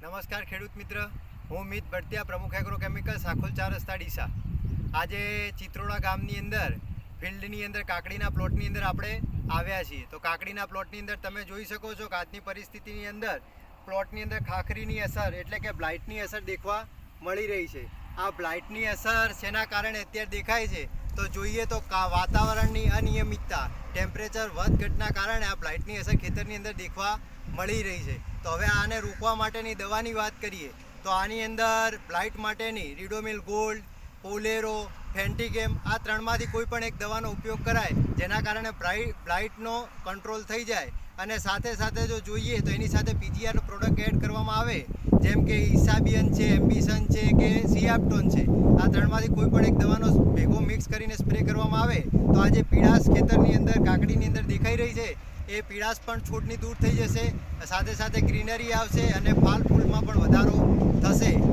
નમસ્કાર ખેડૂત મિત્ર, હું મિત ભરતિયા, પ્રમુખ એગ્રોકેમિકલ સાખોલ 4 રસ્તા ડીસા. આજે ચિત્રોડા ગામની અંદર ફિલ્ડની અંદર કાકડીના પ્લોટની અંદર આપણે આવ્યા છીએ. તો કાકડીના પ્લોટની અંદર તમે જોઈ શકો છો કે આજની પરિસ્થિતિની અંદર પ્લોટની અંદર ખાખરીની અસર એટલે કે બ્લાઇટની અસર દેખવા મળી રહી છે. આ બ્લાઇટની અસર શેના કારણે અત્યારે દેખાય છે તો જોઈએ તો વાતાવરણની અનિયમિતતા, ટેમ્પરેચર વધ ઘટના કારણે આ બ્લાઇટની અસર ખેતરની અંદર દેખવા મળી રહી છે. તો હવે આને રોકવા માટેની દવાની વાત કરીએ તો આની અંદર બ્લાઇટ માટેની રીડોમિલ ગોલ્ડ, પોલેરો, ફેન્ટીગેમ આ ત્રણમાંથી કોઈ પણ એક દવાનો ઉપયોગ કરાય, જેના કારણે બ્લાઇટનો કંટ્રોલ થઈ જાય. અને સાથે સાથે જો જોઈએ તો એની સાથે પીજીઆર પ્રોડક્ટ એડ કરવામાં આવે, જેમ કે ઇસાબિયન છે, એમ્બિશન છે કે સિયાપ્ટોન છે. આ ત્રણમાંથી કોઈ પણ એક દવાનો ભેગો મિક્સ કરીને સ્પ્રે કરવામાં આવે તો આ જે પીળાશ ખેતરની અંદર કાકડીની અંદર દેખાઈ રહી છે એ પીળાશ પણ છોડની દૂર થઈ જશે, સાથે સાથે ગ્રીનરી આવશે અને ફાલ ફૂલમાં